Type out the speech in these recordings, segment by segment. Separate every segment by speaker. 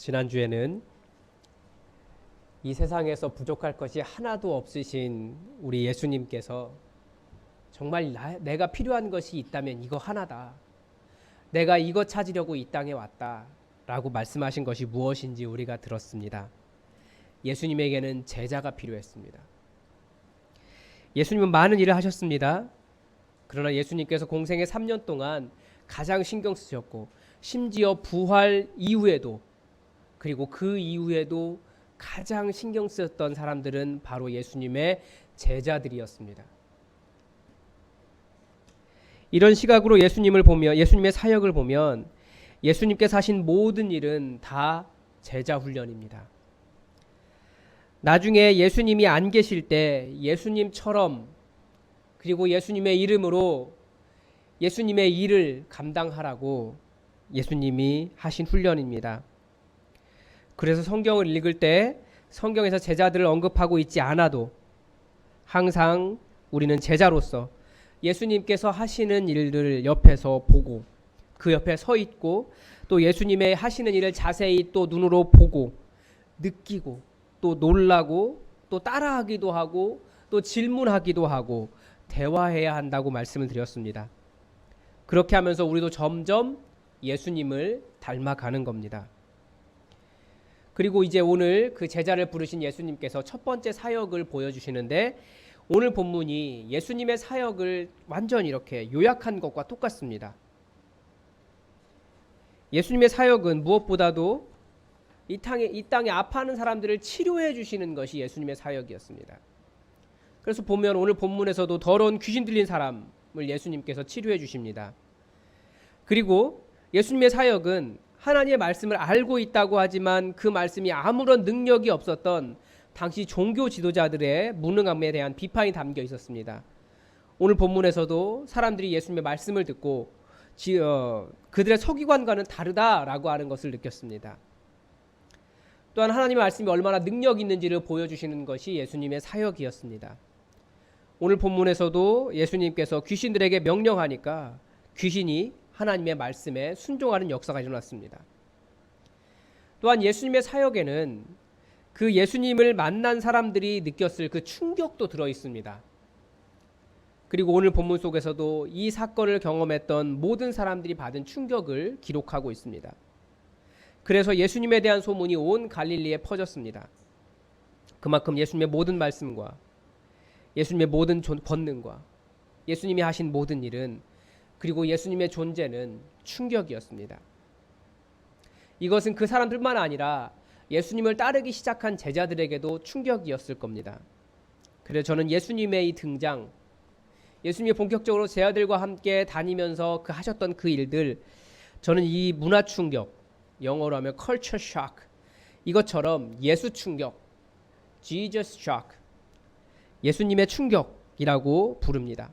Speaker 1: 지난주에는 이 세상에서 부족할 것이 하나도 없으신 우리 예수님께서 정말 내가 필요한 것이 있다면 이거 하나다. 내가 이거 찾으려고 이 땅에 왔다. 라고 말씀하신 것이 무엇인지 우리가 들었습니다. 예수님에게는 제자가 필요했습니다. 예수님은 많은 일을 하셨습니다. 그러나 예수님께서 공생의 3년 동안 가장 신경 쓰셨고 심지어 부활 이후에도 그리고 그 이후에도 가장 신경 쓰였던 사람들은 바로 예수님의 제자들이었습니다. 이런 시각으로 예수님을 보면 예수님의 사역을 보면 예수님께서 하신 모든 일은 다 제자 훈련입니다. 나중에 예수님이 안 계실 때 예수님처럼 그리고 예수님의 이름으로 예수님의 일을 감당하라고 예수님이 하신 훈련입니다. 그래서 성경을 읽을 때 성경에서 제자들을 언급하고 있지 않아도 항상 우리는 제자로서 예수님께서 하시는 일들을 옆에서 보고 그 옆에 서 있고 또 예수님의 하시는 일을 자세히 또 눈으로 보고 느끼고 또 놀라고 또 따라하기도 하고 또 질문하기도 하고 대화해야 한다고 말씀을 드렸습니다. 그렇게 하면서 우리도 점점 예수님을 닮아가는 겁니다. 그리고 이제 오늘 그 제자를 부르신 예수님께서 첫 번째 사역을 보여주시는데 오늘 본문이 예수님의 사역을 완전히 이렇게 요약한 것과 똑같습니다. 예수님의 사역은 무엇보다도 이 땅에 아파하는 사람들을 치료해 주시는 것이 예수님의 사역이었습니다. 그래서 보면 오늘 본문에서도 더러운 귀신 들린 사람을 예수님께서 치료해 주십니다. 그리고 예수님의 사역은 하나님의 말씀을 알고 있다고 하지만 그 말씀이 아무런 능력이 없었던 당시 종교 지도자들의 무능함에 대한 비판이 담겨 있었습니다. 오늘 본문에서도 사람들이 예수님의 말씀을 듣고 그들의 서기관과는 다르다라고 하는 것을 느꼈습니다. 또한 하나님의 말씀이 얼마나 능력 있는지를 보여주시는 것이 예수님의 사역이었습니다. 오늘 본문에서도 예수님께서 귀신들에게 명령하니까 귀신이 하나님의 말씀에 순종하는 역사가 일어났습니다. 또한 예수님의 사역에는 그 예수님을 만난 사람들이 느꼈을 그 충격도 들어 있습니다. 그리고 오늘 본문 속에서도 이 사건을 경험했던 모든 사람들이 받은 충격을 기록하고 있습니다. 그래서 예수님에 대한 소문이 온 갈릴리에 퍼졌습니다. 그만큼 예수님의 모든 말씀과 예수님의 모든 권능과 예수님이 하신 모든 일은 그리고 예수님의 존재는 충격이었습니다. 이것은 그 사람들만 아니라 예수님을 따르기 시작한 제자들에게도 충격이었을 겁니다. 그래서 저는 예수님의 이 등장, 예수님이 본격적으로 제자들과 함께 다니면서 하셨던 그 일들, 저는 이 문화 충격, 영어로 하면 culture shock, 이것처럼 예수 충격, Jesus shock, 예수님의 충격이라고 부릅니다.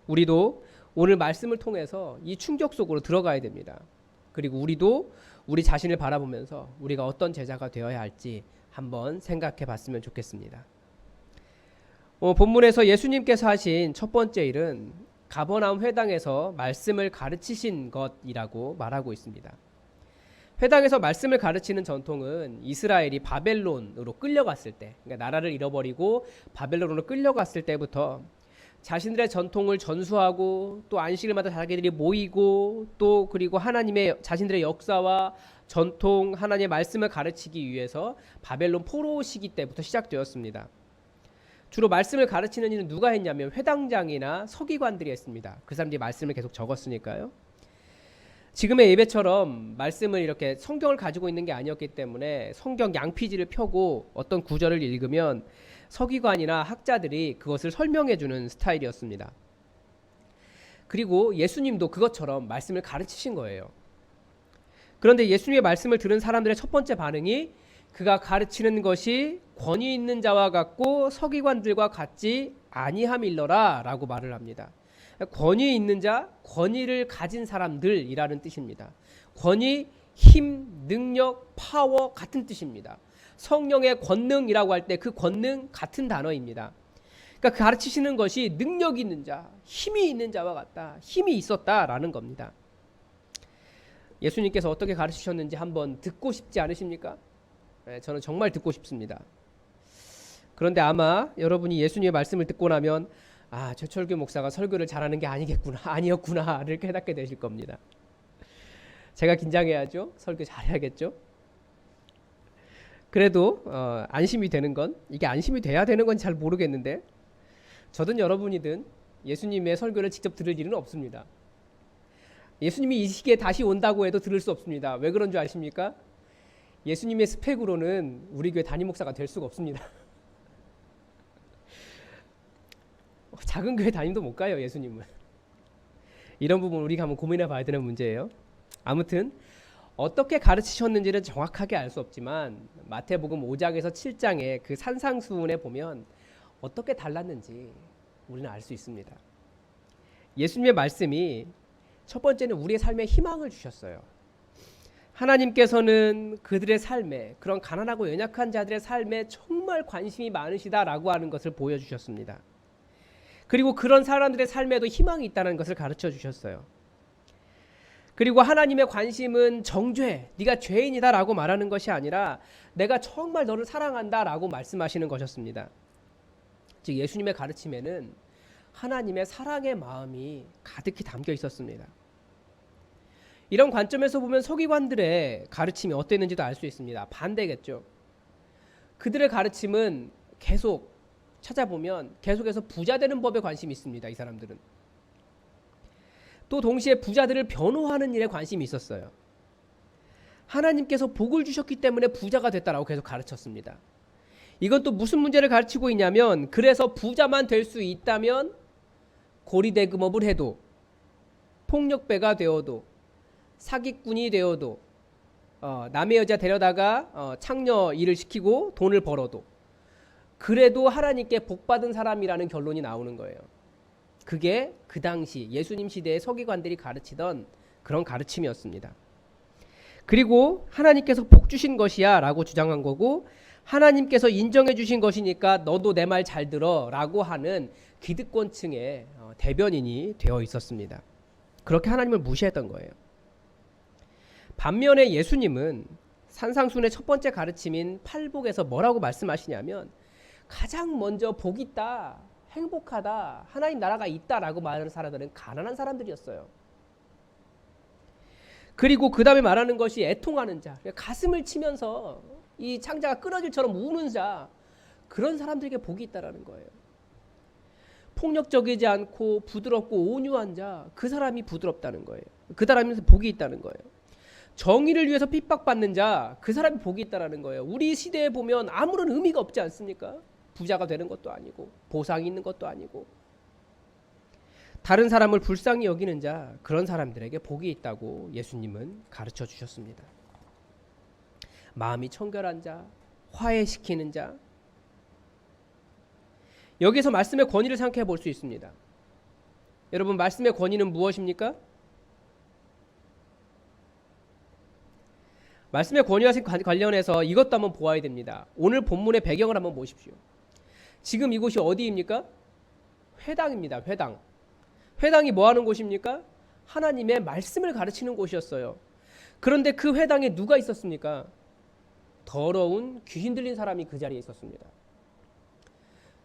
Speaker 1: 우리도 오늘 말씀을 통해서 이 충격 속으로 들어가야 됩니다. 그리고 우리도 우리 자신을 바라보면서 우리가 어떤 제자가 되어야 할지 한번 생각해 봤으면 좋겠습니다. 본문에서 예수님께서 하신 첫 번째 일은 가버나움 회당에서 말씀을 가르치신 것이라고 말하고 있습니다. 회당에서 말씀을 가르치는 전통은 이스라엘이 바벨론으로 끌려갔을 때, 그러니까 나라를 잃어버리고 바벨론으로 끌려갔을 때부터 자신들의 전통을 전수하고 또 안식일마다 자기들이 모이고 또 그리고 하나님의 자신들의 역사와 전통 하나님의 말씀을 가르치기 위해서 바벨론 포로 시기 때부터 시작되었습니다. 주로 말씀을 가르치는 일은 누가 했냐면 회당장이나 서기관들이 했습니다. 그 사람들이 말씀을 계속 적었으니까요. 지금의 예배처럼 말씀을 이렇게 성경을 가지고 있는 게 아니었기 때문에 성경 양피지를 펴고 어떤 구절을 읽으면 서기관이나 학자들이 그것을 설명해 주는 스타일이었습니다. 그리고 예수님도 그것처럼 말씀을 가르치신 거예요. 그런데 예수님의 말씀을 들은 사람들의 첫 번째 반응이 그가 가르치는 것이 권위 있는 자와 같고 서기관들과 같지 아니함일러라 라고 말을 합니다. 권위 있는 자, 권위를 가진 사람들이라는 뜻입니다. 권위, 힘, 능력, 파워 같은 뜻입니다. 성령의 권능이라고 할 때 그 권능 같은 단어입니다. 그러니까 가르치시는 것이 능력 있는 자, 힘이 있는 자와 같다. 힘이 있었다라는 겁니다. 예수님께서 어떻게 가르치셨는지 한번 듣고 싶지 않으십니까? 네, 저는 정말 듣고 싶습니다. 그런데 아마 여러분이 예수님의 말씀을 듣고 나면 최철규 목사가 설교를 잘하는 게 아니었구나를 깨닫게 되실 겁니다. 제가 긴장해야죠. 설교 잘해야겠죠. 그래도 안심이 되는 건, 이게 안심이 돼야 되는 건 잘 모르겠는데, 저든 여러분이든 예수님의 설교를 직접 들을 일은 없습니다. 예수님이 이 시기에 다시 온다고 해도 들을 수 없습니다. 왜 그런 줄 아십니까? 예수님의 스펙으로는 우리 교회 담임 목사가 될 수가 없습니다. 작은 교회 담임도 못 가요, 예수님은. 이런 부분 우리가 한번 고민해 봐야 되는 문제예요. 아무튼 어떻게 가르치셨는지는 정확하게 알 수 없지만 마태복음 5장에서 7장의 그 산상수훈에 보면 어떻게 달랐는지 우리는 알 수 있습니다. 예수님의 말씀이 첫 번째는 우리의 삶에 희망을 주셨어요. 하나님께서는 그들의 삶에, 그런 가난하고 연약한 자들의 삶에 정말 관심이 많으시다라고 하는 것을 보여주셨습니다. 그리고 그런 사람들의 삶에도 희망이 있다는 것을 가르쳐 주셨어요. 그리고 하나님의 관심은 정죄, 네가 죄인이다라고 말하는 것이 아니라 내가 정말 너를 사랑한다라고 말씀하시는 것이었습니다. 즉 예수님의 가르침에는 하나님의 사랑의 마음이 가득히 담겨 있었습니다. 이런 관점에서 보면 서기관들의 가르침이 어땠는지도 알 수 있습니다. 반대겠죠. 그들의 가르침은 계속 찾아보면 계속해서 부자 되는 법에 관심이 있습니다. 이 사람들은. 또 동시에 부자들을 변호하는 일에 관심이 있었어요. 하나님께서 복을 주셨기 때문에 부자가 됐다라고 계속 가르쳤습니다. 이건 또 무슨 문제를 가르치고 있냐면, 그래서 부자만 될 수 있다면 고리대금업을 해도, 폭력배가 되어도, 사기꾼이 되어도, 남의 여자 데려다가 창녀 일을 시키고 돈을 벌어도, 그래도 하나님께 복받은 사람이라는 결론이 나오는 거예요. 그게 그 당시 예수님 시대의 서기관들이 가르치던 그런 가르침이었습니다. 그리고 하나님께서 복 주신 것이야 라고 주장한 거고, 하나님께서 인정해 주신 것이니까 너도 내 말 잘 들어 라고 하는 기득권층의 대변인이 되어 있었습니다. 그렇게 하나님을 무시했던 거예요. 반면에 예수님은 산상수훈의 첫 번째 가르침인 팔복에서 뭐라고 말씀하시냐면, 가장 먼저 복 있다, 행복하다, 하나님 나라가 있다라고 말하는 사람들은 가난한 사람들이었어요. 그리고 그 다음에 말하는 것이 애통하는 자, 가슴을 치면서 이 창자가 끊어질처럼 우는 자, 그런 사람들에게 복이 있다라는 거예요. 폭력적이지 않고 부드럽고 온유한 자, 그 사람이 부드럽다는 거예요. 그 사람에서 복이 있다는 거예요. 정의를 위해서 핍박받는 자, 그 사람이 복이 있다라는 거예요. 우리 시대에 보면 아무런 의미가 없지 않습니까? 부자가 되는 것도 아니고 보상이 있는 것도 아니고, 다른 사람을 불쌍히 여기는 자, 그런 사람들에게 복이 있다고 예수님은 가르쳐 주셨습니다. 마음이 청결한 자, 화해시키는 자, 여기서 말씀의 권위를 생각해 볼 수 있습니다. 여러분, 말씀의 권위는 무엇입니까? 말씀의 권위와 관련해서 이것도 한번 보아야 됩니다. 오늘 본문의 배경을 한번 보십시오. 지금 이곳이 어디입니까? 회당입니다. 회당. 회당이 뭐 하는 곳입니까? 하나님의 말씀을 가르치는 곳이었어요. 그런데 그 회당에 누가 있었습니까? 더러운 귀신 들린 사람이 그 자리에 있었습니다.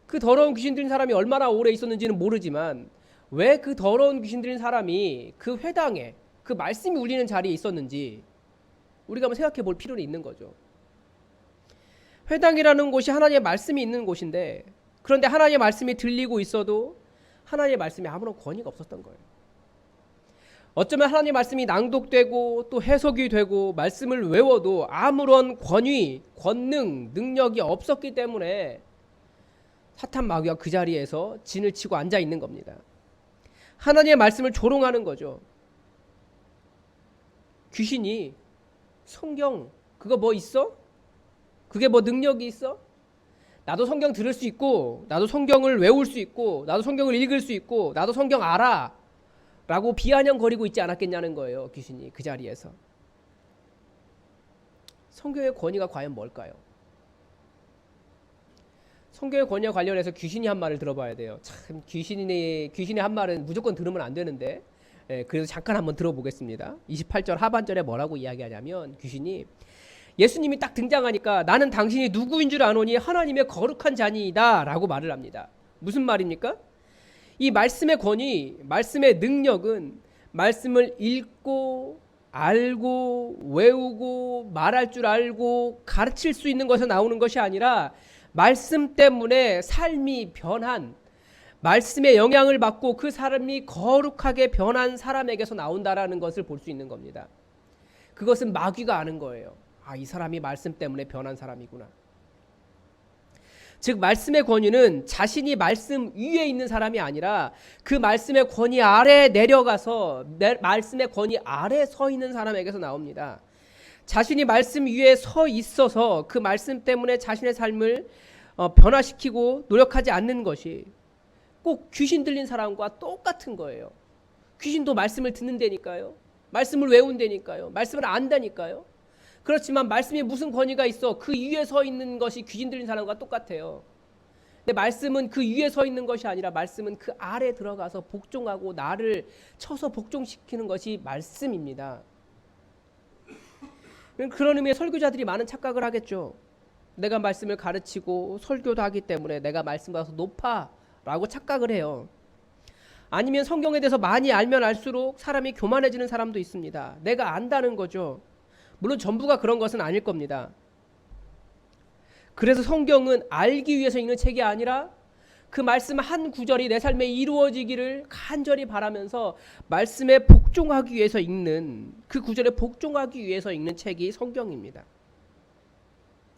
Speaker 1: 그 더러운 귀신 들린 사람이 얼마나 오래 있었는지는 모르지만 왜 그 더러운 귀신 들린 사람이 그 회당에, 그 말씀이 울리는 자리에 있었는지 우리가 한번 생각해 볼 필요는 있는 거죠. 회당이라는 곳이 하나님의 말씀이 있는 곳인데, 그런데 하나님의 말씀이 들리고 있어도 하나님의 말씀에 아무런 권위가 없었던 거예요. 어쩌면 하나님의 말씀이 낭독되고 또 해석이 되고 말씀을 외워도 아무런 권위, 권능, 능력이 없었기 때문에 사탄 마귀가 그 자리에서 진을 치고 앉아 있는 겁니다. 하나님의 말씀을 조롱하는 거죠. 귀신이 성경 그거 뭐 있어? 그게 뭐 능력이 있어? 나도 성경 들을 수 있고, 나도 성경을 외울 수 있고, 나도 성경을 읽을 수 있고, 나도 성경 알아 라고 비아냥거리고 있지 않았겠냐는 거예요. 귀신이 그 자리에서. 성경의 권위가 과연 뭘까요? 성경의 권위와 관련해서 귀신이 한 말을 들어봐야 돼요. 참 귀신의 한 말은 무조건 들으면 안 되는데, 그래서 잠깐 한번 들어보겠습니다. 28절 하반절에 뭐라고 이야기하냐면 귀신이 예수님이 딱 등장하니까 나는 당신이 누구인 줄 아노니 하나님의 거룩한 자니이다 라고 말을 합니다. 무슨 말입니까? 이 말씀의 권위, 말씀의 능력은 말씀을 읽고 알고 외우고 말할 줄 알고 가르칠 수 있는 것에서 나오는 것이 아니라 말씀 때문에 삶이 변한, 말씀의 영향을 받고 그 사람이 거룩하게 변한 사람에게서 나온다라는 것을 볼 수 있는 겁니다. 그것은 마귀가 아는 거예요. 아, 이 사람이 말씀 때문에 변한 사람이구나. 즉 말씀의 권위는 자신이 말씀 위에 있는 사람이 아니라 그 말씀의 권위 아래에 내려가서 말씀의 권위 아래에 서 있는 사람에게서 나옵니다. 자신이 말씀 위에 서 있어서 그 말씀 때문에 자신의 삶을 변화시키고 노력하지 않는 것이 꼭 귀신 들린 사람과 똑같은 거예요. 귀신도 말씀을 듣는다니까요. 말씀을 외운다니까요. 말씀을 안다니까요. 그렇지만 말씀이 무슨 권위가 있어? 그 위에 서 있는 것이 귀신 들린 사람과 똑같아요. 근데 말씀은 그 위에 서 있는 것이 아니라 말씀은 그 아래 들어가서 복종하고 나를 쳐서 복종시키는 것이 말씀입니다. 그런 의미의 설교자들이 많은 착각을 하겠죠. 내가 말씀을 가르치고 설교도 하기 때문에 내가 말씀보다 높아 라고 착각을 해요. 아니면 성경에 대해서 많이 알면 알수록 사람이 교만해지는 사람도 있습니다. 내가 안다는 거죠. 물론 전부가 그런 것은 아닐 겁니다. 그래서 성경은 알기 위해서 읽는 책이 아니라 그 말씀 한 구절이 내 삶에 이루어지기를 간절히 바라면서 말씀에 복종하기 위해서 읽는, 그 구절에 복종하기 위해서 읽는 책이 성경입니다.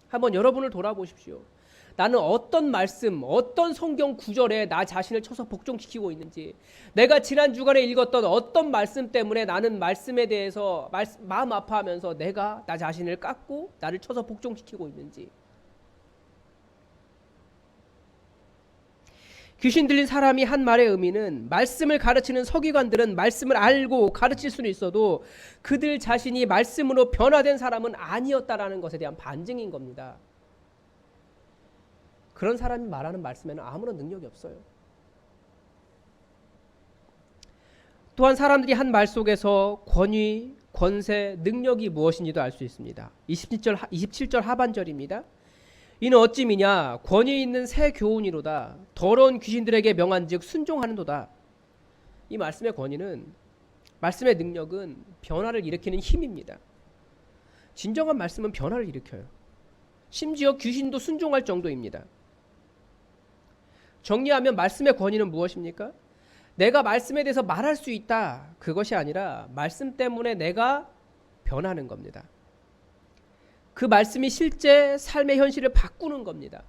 Speaker 1: 한번 여러분을 돌아보십시오. 나는 어떤 말씀, 어떤 성경 구절에 나 자신을 쳐서 복종시키고 있는지, 내가 지난 주간에 읽었던 어떤 말씀 때문에 나는 말씀에 대해서 마음 아파하면서 내가 나 자신을 깎고 나를 쳐서 복종시키고 있는지. 귀신 들린 사람이 한 말의 의미는 말씀을 가르치는 서기관들은 말씀을 알고 가르칠 수는 있어도 그들 자신이 말씀으로 변화된 사람은 아니었다라는 것에 대한 반증인 겁니다. 그런 사람이 말하는 말씀에는 아무런 능력이 없어요. 또한 사람들이 한 말 속에서 권위, 권세, 능력이 무엇인지도 알 수 있습니다. 27절 하반절입니다. 이는 어찌미냐 권위 있는 새 교훈이로다 더러운 귀신들에게 명한즉 순종하는도다. 이 말씀의 권위는, 말씀의 능력은 변화를 일으키는 힘입니다. 진정한 말씀은 변화를 일으켜요. 심지어 귀신도 순종할 정도입니다. 정리하면 말씀의 권위는 무엇입니까? 내가 말씀에 대해서 말할 수 있다, 그것이 아니라 말씀 때문에 내가 변하는 겁니다. 그 말씀이 실제 삶의 현실을 바꾸는 겁니다.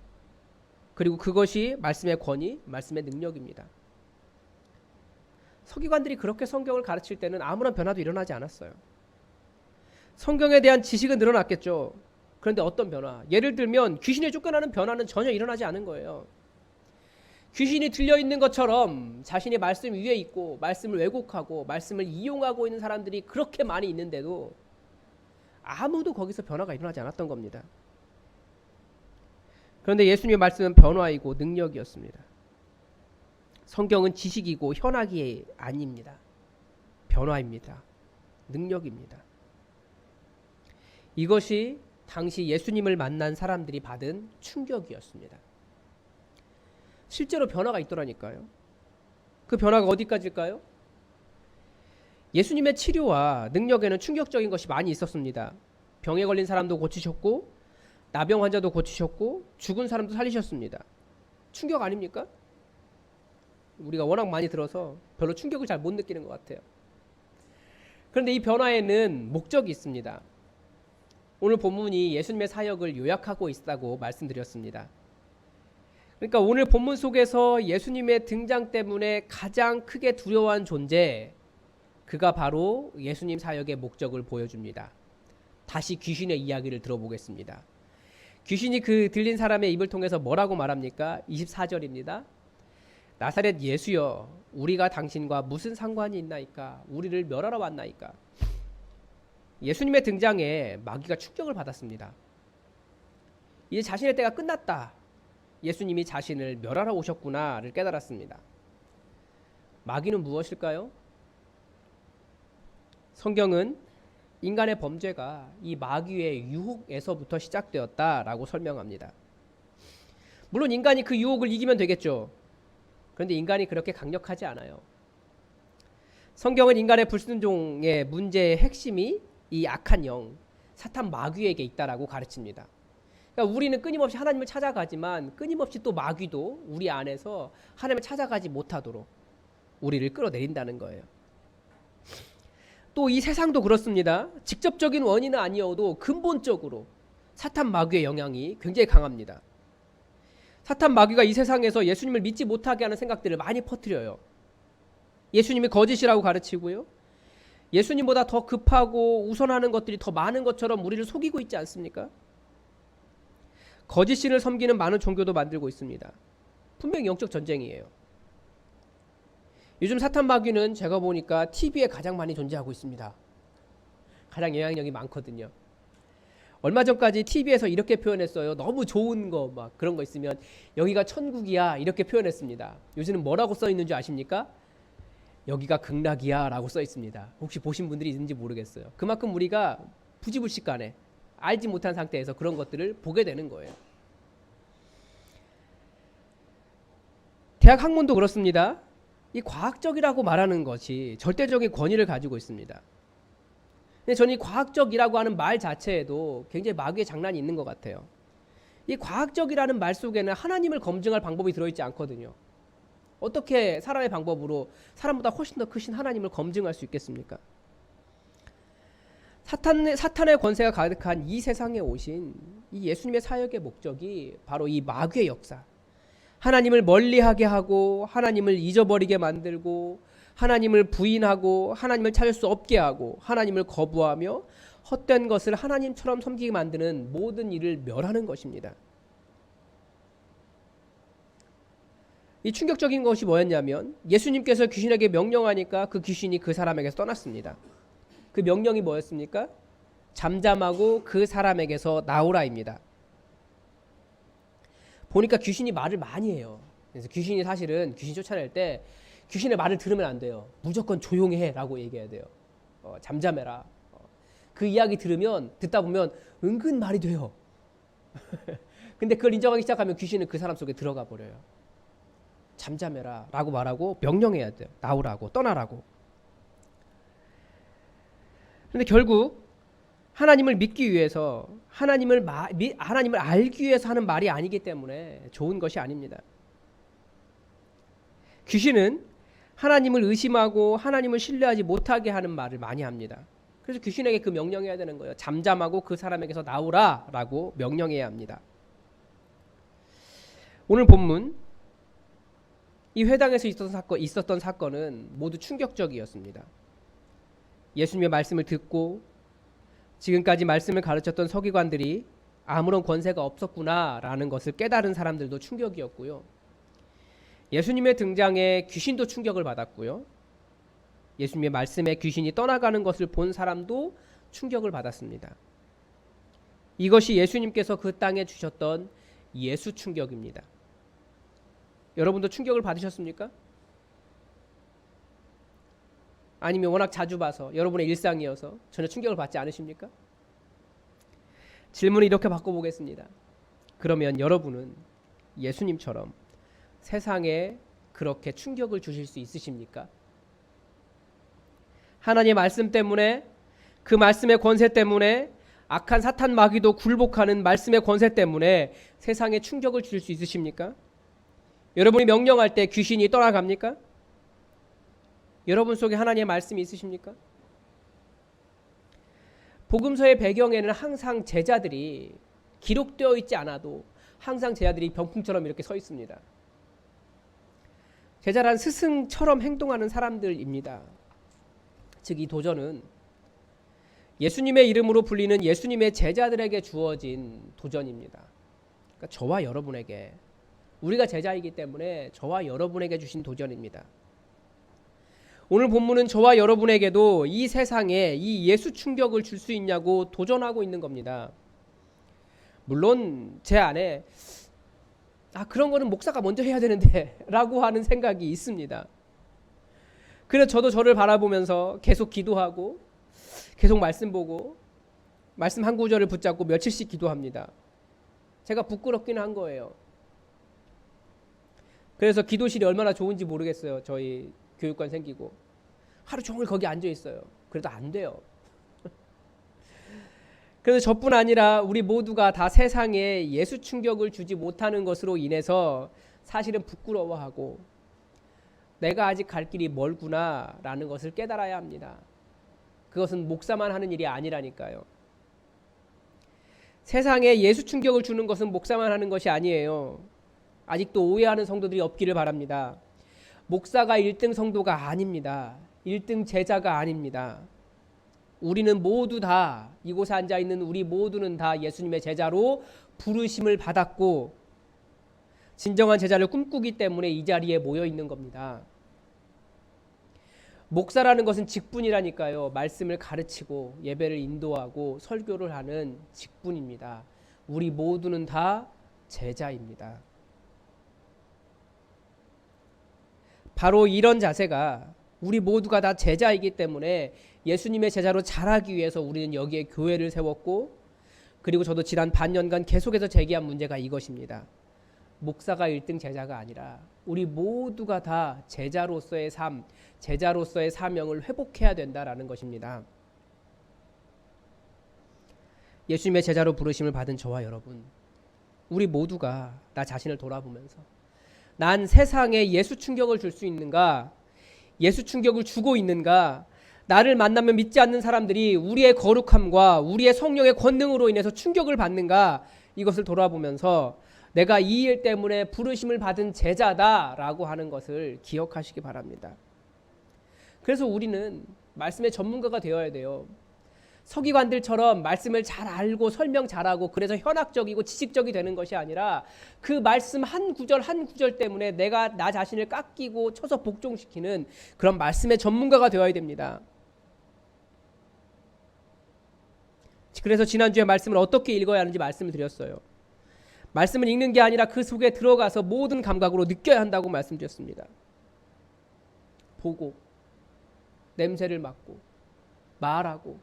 Speaker 1: 그리고 그것이 말씀의 권위, 말씀의 능력입니다. 서기관들이 그렇게 성경을 가르칠 때는 아무런 변화도 일어나지 않았어요. 성경에 대한 지식은 늘어났겠죠. 그런데 어떤 변화? 예를 들면 귀신에 쫓겨나는 변화는 전혀 일어나지 않은 거예요. 귀신이 들려있는 것처럼 자신이 말씀 위에 있고 말씀을 왜곡하고 말씀을 이용하고 있는 사람들이 그렇게 많이 있는데도 아무도 거기서 변화가 일어나지 않았던 겁니다. 그런데 예수님의 말씀은 변화이고 능력이었습니다. 성경은 지식이고 현학이 아닙니다. 변화입니다. 능력입니다. 이것이 당시 예수님을 만난 사람들이 받은 충격이었습니다. 실제로 변화가 있더라니까요. 그 변화가 어디까지일까요? 예수님의 치료와 능력에는 충격적인 것이 많이 있었습니다. 병에 걸린 사람도 고치셨고 나병 환자도 고치셨고 죽은 사람도 살리셨습니다. 충격 아닙니까? 우리가 워낙 많이 들어서 별로 충격을 잘 못 느끼는 것 같아요. 그런데 이 변화에는 목적이 있습니다. 오늘 본문이 예수님의 사역을 요약하고 있다고 말씀드렸습니다. 그러니까 오늘 본문 속에서 예수님의 등장 때문에 가장 크게 두려워한 존재, 그가 바로 예수님 사역의 목적을 보여줍니다. 다시 귀신의 이야기를 들어보겠습니다. 귀신이 그 들린 사람의 입을 통해서 뭐라고 말합니까? 24절입니다. 나사렛 예수여, 우리가 당신과 무슨 상관이 있나이까? 우리를 멸하러 왔나이까? 예수님의 등장에 마귀가 충격을 받았습니다. 이제 자신의 때가 끝났다. 예수님이 자신을 멸하러 오셨구나를 깨달았습니다. 마귀는 무엇일까요? 성경은 인간의 범죄가 이 마귀의 유혹에서부터 시작되었다라고 설명합니다. 물론 인간이 그 유혹을 이기면 되겠죠. 그런데 인간이 그렇게 강력하지 않아요. 성경은 인간의 불순종의 문제의 핵심이 이 악한 영, 사탄 마귀에게 있다라고 가르칩니다. 그러니까 우리는 끊임없이 하나님을 찾아가지만 끊임없이 또 마귀도 우리 안에서 하나님을 찾아가지 못하도록 우리를 끌어내린다는 거예요. 또 이 세상도 그렇습니다. 직접적인 원인은 아니어도 근본적으로 사탄 마귀의 영향이 굉장히 강합니다. 사탄 마귀가 이 세상에서 예수님을 믿지 못하게 하는 생각들을 많이 퍼뜨려요. 예수님이 거짓이라고 가르치고요. 예수님보다 더 급하고 우선하는 것들이 더 많은 것처럼 우리를 속이고 있지 않습니까? 거짓신을 섬기는 많은 종교도 만들고 있습니다. 분명히 영적 전쟁이에요. 요즘 사탄 마귀는 제가 보니까 TV에 가장 많이 존재하고 있습니다. 가장 영향력이 많거든요. 얼마 전까지 TV에서 이렇게 표현했어요. 너무 좋은 거 막 그런 거 있으면 여기가 천국이야 이렇게 표현했습니다. 요즘은 뭐라고 써 있는 줄 아십니까? 여기가 극락이야 라고 써 있습니다. 혹시 보신 분들이 있는지 모르겠어요. 그만큼 우리가 부지불식간에 알지 못한 상태에서 그런 것들을 보게 되는 거예요. 대학 학문도 그렇습니다. 이 과학적이라고 말하는 것이 절대적인 권위를 가지고 있습니다. 근데 저는 이 과학적이라고 하는 말 자체에도 굉장히 마귀의 장난이 있는 것 같아요. 이 과학적이라는 말 속에는 하나님을 검증할 방법이 들어있지 않거든요. 어떻게 사람의 방법으로 사람보다 훨씬 더 크신 하나님을 검증할 수 있겠습니까? 사탄의 권세가 가득한 이 세상에 오신 이 예수님의 사역의 목적이 바로 이 마귀의 역사, 하나님을 멀리하게 하고 하나님을 잊어버리게 만들고 하나님을 부인하고 하나님을 찾을 수 없게 하고 하나님을 거부하며 헛된 것을 하나님처럼 섬기게 만드는 모든 일을 멸하는 것입니다. 이 충격적인 것이 뭐였냐면 예수님께서 귀신에게 명령하니까 그 귀신이 그 사람에게서 떠났습니다. 그 명령이 뭐였습니까? 잠잠하고 그 사람에게서 나오라입니다. 보니까 귀신이 말을 많이 해요. 그래서 귀신이 사실은 귀신 쫓아낼 때 귀신의 말을 들으면 안 돼요. 무조건 조용히 해라고 얘기해야 돼요. 잠잠해라. 그 이야기 듣다 보면 은근 말이 돼요. 근데 그걸 인정하기 시작하면 귀신은 그 사람 속에 들어가 버려요. 잠잠해라 라고 말하고 명령해야 돼요. 나오라고, 떠나라고. 그런데 결국 하나님을 믿기 위해서 하나님을 알기 위해서 하는 말이 아니기 때문에 좋은 것이 아닙니다. 귀신은 하나님을 의심하고 하나님을 신뢰하지 못하게 하는 말을 많이 합니다. 그래서 귀신에게 그 명령해야 되는 거예요. 잠잠하고 그 사람에게서 나오라 라고 명령해야 합니다. 오늘 본문 이 회당에서 있었던 사건은 모두 충격적이었습니다. 예수님의 말씀을 듣고 지금까지 말씀을 가르쳤던 서기관들이 아무런 권세가 없었구나라는 것을 깨달은 사람들도 충격이었고요. 예수님의 등장에 귀신도 충격을 받았고요. 예수님의 말씀에 귀신이 떠나가는 것을 본 사람도 충격을 받았습니다. 이것이 예수님께서 그 땅에 주셨던 예수 충격입니다. 여러분도 충격을 받으셨습니까? 아니면 워낙 자주 봐서 여러분의 일상이어서 전혀 충격을 받지 않으십니까? 질문을 이렇게 바꿔보겠습니다. 그러면 여러분은 예수님처럼 세상에 그렇게 충격을 주실 수 있으십니까? 하나님의 말씀 때문에, 그 말씀의 권세 때문에, 악한 사탄 마귀도 굴복하는 말씀의 권세 때문에 세상에 충격을 주실 수 있으십니까? 여러분이 명령할 때 귀신이 떠나갑니까? 여러분 속에 하나님의 말씀이 있으십니까? 복음서의 배경에는 항상 제자들이 기록되어 있지 않아도 항상 제자들이 병풍처럼 이렇게 서 있습니다. 제자란 스승처럼 행동하는 사람들입니다. 즉 이 도전은 예수님의 이름으로 불리는 예수님의 제자들에게 주어진 도전입니다. 그러니까 저와 여러분에게, 우리가 제자이기 때문에 저와 여러분에게 주신 도전입니다. 오늘 본문은 저와 여러분에게도 이 세상에 이 예수 충격을 줄 수 있냐고 도전하고 있는 겁니다. 물론 제 안에 그런 거는 목사가 먼저 해야 되는데 라고 하는 생각이 있습니다. 그래서 저도 저를 바라보면서 계속 기도하고 계속 말씀 보고 말씀 한 구절을 붙잡고 며칠씩 기도합니다. 제가 부끄럽기는 한 거예요. 그래서 기도실이 얼마나 좋은지 모르겠어요. 저희 교육관 생기고 하루 종일 거기 앉아 있어요. 그래도 안 돼요. 그래서 저뿐 아니라 우리 모두가 다 세상에 예수 충격을 주지 못하는 것으로 인해서 사실은 부끄러워하고 내가 아직 갈 길이 멀구나 라는 것을 깨달아야 합니다. 그것은 목사만 하는 일이 아니라니까요. 세상에 예수 충격을 주는 것은 목사만 하는 것이 아니에요. 아직도 오해하는 성도들이 없기를 바랍니다. 목사가 1등 성도가 아닙니다. 1등 제자가 아닙니다. 우리는 모두 다, 이곳에 앉아있는 우리 모두는 다 예수님의 제자로 부르심을 받았고 진정한 제자를 꿈꾸기 때문에 이 자리에 모여 있는 겁니다. 목사라는 것은 직분이라니까요. 말씀을 가르치고 예배를 인도하고 설교를 하는 직분입니다. 우리 모두는 다 제자입니다. 바로 이런 자세가 우리 모두가 다 제자이기 때문에 예수님의 제자로 자라기 위해서 우리는 여기에 교회를 세웠고, 그리고 저도 지난 반년간 계속해서 제기한 문제가 이것입니다. 목사가 1등 제자가 아니라 우리 모두가 다 제자로서의 삶, 제자로서의 사명을 회복해야 된다라는 것입니다. 예수님의 제자로 부르심을 받은 저와 여러분, 우리 모두가 나 자신을 돌아보면서 난 세상에 예수 충격을 줄 수 있는가? 예수 충격을 주고 있는가? 나를 만나면 믿지 않는 사람들이 우리의 거룩함과 우리의 성령의 권능으로 인해서 충격을 받는가? 이것을 돌아보면서 내가 이 일 때문에 부르심을 받은 제자다라고 하는 것을 기억하시기 바랍니다. 그래서 우리는 말씀의 전문가가 되어야 돼요. 서기관들처럼 말씀을 잘 알고 설명 잘하고 그래서 현학적이고 지식적이 되는 것이 아니라 그 말씀 한 구절 한 구절 때문에 내가 나 자신을 깎이고 쳐서 복종시키는 그런 말씀의 전문가가 되어야 됩니다. 그래서 지난주에 말씀을 어떻게 읽어야 하는지 말씀을 드렸어요. 말씀을 읽는 게 아니라 그 속에 들어가서 모든 감각으로 느껴야 한다고 말씀드렸습니다. 보고, 냄새를 맡고, 말하고,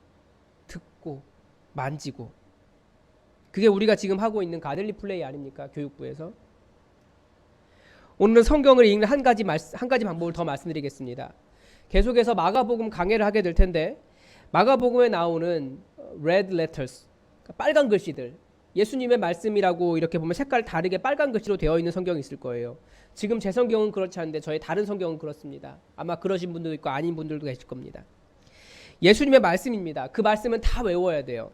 Speaker 1: 듣고, 만지고. 그게 우리가 지금 하고 있는 가들리 플레이 아닙니까? 교육부에서. 오늘은 성경을 읽는 한 가지 방법을 더 말씀드리겠습니다. 계속해서 마가복음 강해를 하게 될 텐데, 마가복음에 나오는 red letters, 빨간 글씨들, 예수님의 말씀이라고 이렇게 보면 색깔 다르게 빨간 글씨로 되어 있는 성경이 있을 거예요. 지금 제 성경은 그렇지 않은데 저희 다른 성경은 그렇습니다. 아마 그러신 분들도 있고 아닌 분들도 계실 겁니다. 예수님의 말씀입니다. 그 말씀은 다 외워야 돼요.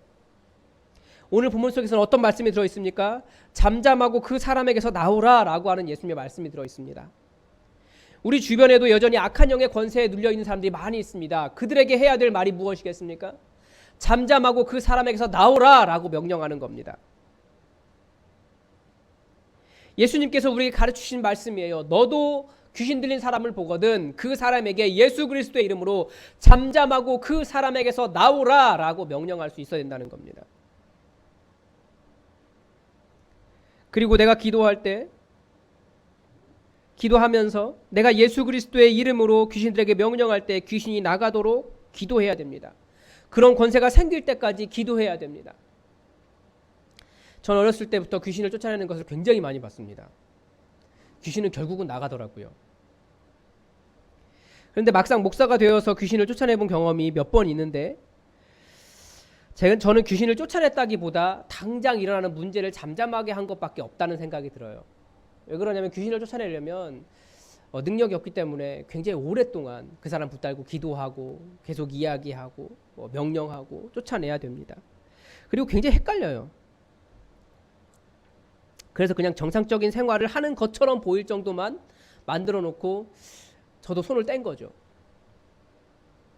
Speaker 1: 오늘 본문 속에서는 어떤 말씀이 들어있습니까? 잠잠하고 그 사람에게서 나오라 라고 하는 예수님의 말씀이 들어있습니다. 우리 주변에도 여전히 악한 영의 권세에 눌려있는 사람들이 많이 있습니다. 그들에게 해야 될 말이 무엇이겠습니까? 잠잠하고 그 사람에게서 나오라 라고 명령하는 겁니다. 예수님께서 우리에게 가르치신 말씀이에요. 너도 귀신 들린 사람을 보거든 그 사람에게 예수 그리스도의 이름으로 잠잠하고 그 사람에게서 나오라 라고 명령할 수 있어야 된다는 겁니다. 그리고 내가 기도할 때, 기도하면서 내가 예수 그리스도의 이름으로 귀신들에게 명령할 때 귀신이 나가도록 기도해야 됩니다. 그런 권세가 생길 때까지 기도해야 됩니다. 전 어렸을 때부터 귀신을 쫓아내는 것을 굉장히 많이 봤습니다. 귀신은 결국은 나가더라고요. 그런데 막상 목사가 되어서 귀신을 쫓아내본 경험이 몇 번 있는데, 저는 귀신을 쫓아냈다기보다 당장 일어나는 문제를 잠잠하게 한 것밖에 없다는 생각이 들어요. 왜 그러냐면 귀신을 쫓아내려면 능력이 없기 때문에 굉장히 오랫동안 그 사람 붙들고 기도하고 계속 이야기하고 명령하고 쫓아내야 됩니다. 그리고 굉장히 헷갈려요. 그래서 그냥 정상적인 생활을 하는 것처럼 보일 정도만 만들어 놓고 저도 손을 뗀 거죠.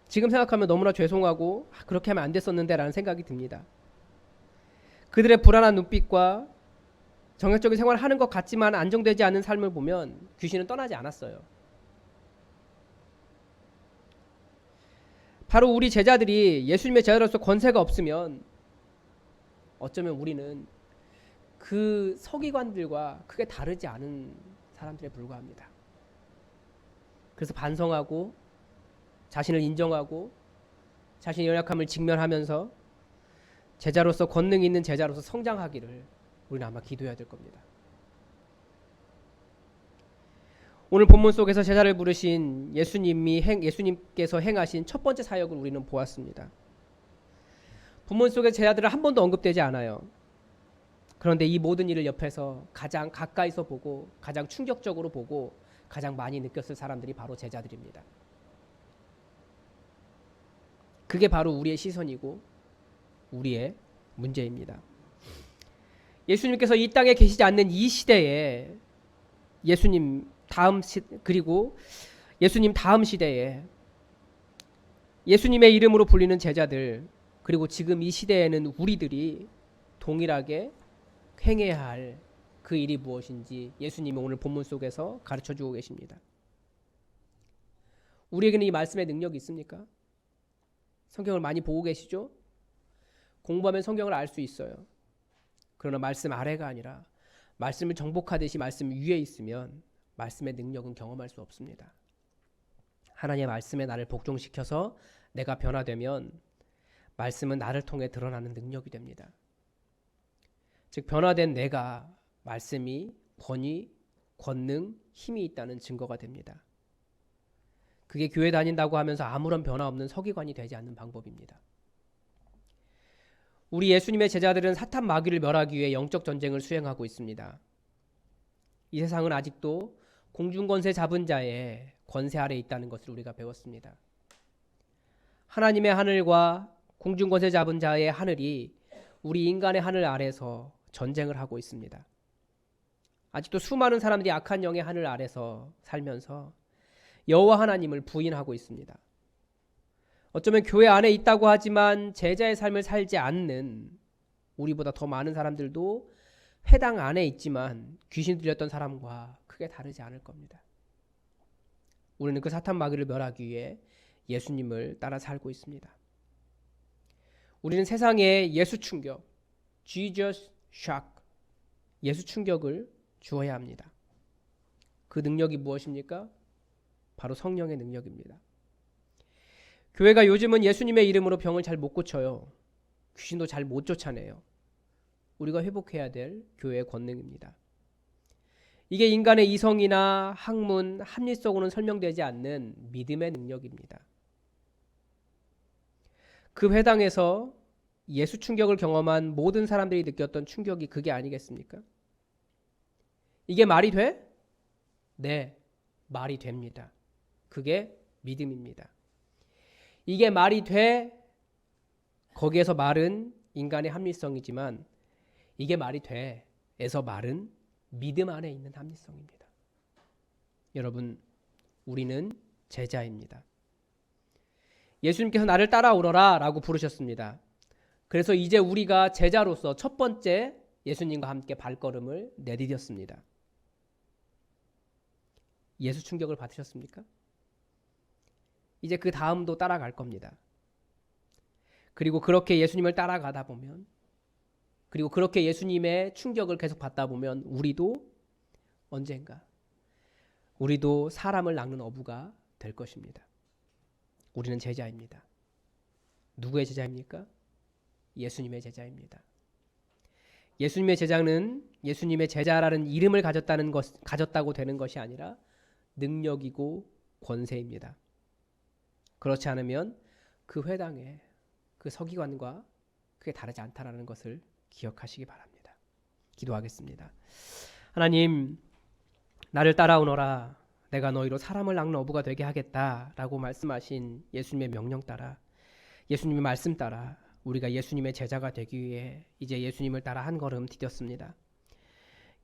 Speaker 1: 지금 생각하면 너무나 죄송하고 그렇게 하면 안 됐었는데 라는 생각이 듭니다. 그들의 불안한 눈빛과 정상적인 생활을 하는 것 같지만 안정되지 않은 삶을 보면 귀신은 떠나지 않았어요. 바로 우리 제자들이 예수님의 제자로서 권세가 없으면 어쩌면 우리는 그 서기관들과 크게 다르지 않은 사람들에 불과합니다. 그래서 반성하고 자신을 인정하고 자신의 연약함을 직면하면서 제자로서 권능 있는 제자로서 성장하기를 우리는 아마 기도해야 될 겁니다. 오늘 본문 속에서 제자를 부르신 예수님께서 행하신 첫 번째 사역을 우리는 보았습니다. 본문 속의 제자들은 한 번도 언급되지 않아요. 그런데 이 모든 일을 옆에서 가장 가까이서 보고 가장 충격적으로 보고 가장 많이 느꼈을 사람들이 바로 제자들입니다. 그게 바로 우리의 시선이고 우리의 문제입니다. 예수님께서 이 땅에 계시지 않는 이 시대에 예수님 다음 시대에 예수님의 이름으로 불리는 제자들, 그리고 지금 이 시대에는 우리들이 동일하게 행해야 할 그 일이 무엇인지 예수님이 오늘 본문 속에서 가르쳐주고 계십니다. 우리에게는 이 말씀의 능력이 있습니까? 성경을 많이 보고 계시죠? 공부하면 성경을 알 수 있어요. 그러나 말씀 아래가 아니라 말씀을 정복하듯이 말씀 위에 있으면 말씀의 능력은 경험할 수 없습니다. 하나님의 말씀에 나를 복종시켜서 내가 변화되면 말씀은 나를 통해 드러나는 능력이 됩니다. 즉 변화된 내가 말씀이 권위, 권능, 힘이 있다는 증거가 됩니다. 그게 교회 다닌다고 하면서 아무런 변화 없는 서기관이 되지 않는 방법입니다. 우리 예수님의 제자들은 사탄 마귀를 멸하기 위해 영적 전쟁을 수행하고 있습니다. 이 세상은 아직도 공중권세 잡은 자의 권세 아래 있다는 것을 우리가 배웠습니다. 하나님의 하늘과 공중권세 잡은 자의 하늘이 우리 인간의 하늘 아래서 전쟁을 하고 있습니다. 아직도 수많은 사람들이 악한 영의 하늘 아래서 살면서 여호와 하나님을 부인하고 있습니다. 어쩌면 교회 안에 있다고 하지만 제자의 삶을 살지 않는 우리보다 더 많은 사람들도 회당 안에 있지만 귀신 들렸던 사람과 크게 다르지 않을 겁니다. 우리는 그 사탄 마귀를 멸하기 위해 예수님을 따라 살고 있습니다. 우리는 세상에 예수 충격, Jesus shock, 예수 충격을 주어야 합니다. 그 능력이 무엇입니까? 바로 성령의 능력입니다. 교회가 요즘은 예수님의 이름으로 병을 잘 못 고쳐요. 귀신도 잘 못 쫓아내요. 우리가 회복해야 될 교회의 권능입니다. 이게 인간의 이성이나 학문, 합리성으로는 설명되지 않는 믿음의 능력입니다. 그 회당에서 예수 충격을 경험한 모든 사람들이 느꼈던 충격이 그게 아니겠습니까? 이게 말이 돼? 네, 말이 됩니다. 그게 믿음입니다. 이게 말이 돼? 거기에서 말은 인간의 합리성이지만 이게 말이 돼? 에서 말은 믿음 안에 있는 합리성입니다. 여러분, 우리는 제자입니다. 예수님께서 나를 따라오너라 라고 부르셨습니다. 그래서 이제 우리가 제자로서 첫 번째 예수님과 함께 발걸음을 내디뎠습니다. 예수 충격을 받으셨습니까? 이제 그 다음도 따라갈 겁니다. 그리고 그렇게 예수님을 따라가다 보면, 그리고 그렇게 예수님의 충격을 계속 받다 보면 우리도 언젠가 우리도 사람을 낚는 어부가 될 것입니다. 우리는 제자입니다. 누구의 제자입니까? 예수님의 제자입니다. 예수님의 제자는 예수님의 제자라는 이름을 가졌다고 되는 것이 아니라 능력이고 권세입니다. 그렇지 않으면 그 회당에 그 서기관과 그게 다르지 않다라는 것을 기억하시기 바랍니다. 기도하겠습니다. 하나님, 나를 따라오너라. 내가 너희로 사람을 낚는 어부가 되게 하겠다라고 말씀하신 예수님의 명령 따라, 예수님의 말씀 따라 우리가 예수님의 제자가 되기 위해 이제 예수님을 따라 한 걸음 디뎠습니다.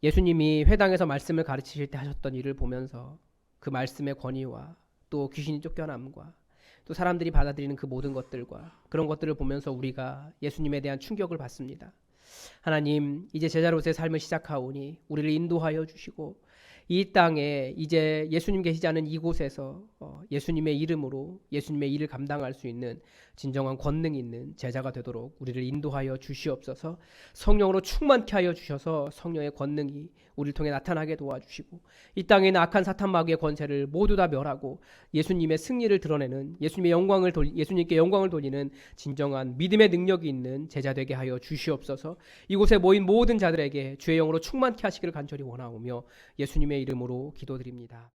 Speaker 1: 예수님이 회당에서 말씀을 가르치실 때 하셨던 일을 보면서 그 말씀의 권위와 또 귀신이 쫓겨남과 또 사람들이 받아들이는 그 모든 것들과 그런 것들을 보면서 우리가 예수님에 대한 충격을 받습니다. 하나님, 이제 제자로서의 삶을 시작하오니 우리를 인도하여 주시고 이 땅에 이제 예수님 계시지 않은 이곳에서 예수님의 이름으로 예수님의 일을 감당할 수 있는 진정한 권능 있는 제자가 되도록 우리를 인도하여 주시옵소서. 성령으로 충만케 하여 주셔서 성령의 권능이 우리를 통해 나타나게 도와주시고 이 땅에 있는 악한 사탄 마귀의 권세를 모두 다 멸하고 예수님의 승리를 드러내는 예수님께 영광을 돌리는 진정한 믿음의 능력이 있는 제자 되게 하여 주시옵소서. 이곳에 모인 모든 자들에게 주의 영으로 충만케 하시기를 간절히 원하오며 예수님의 이름으로 기도드립니다.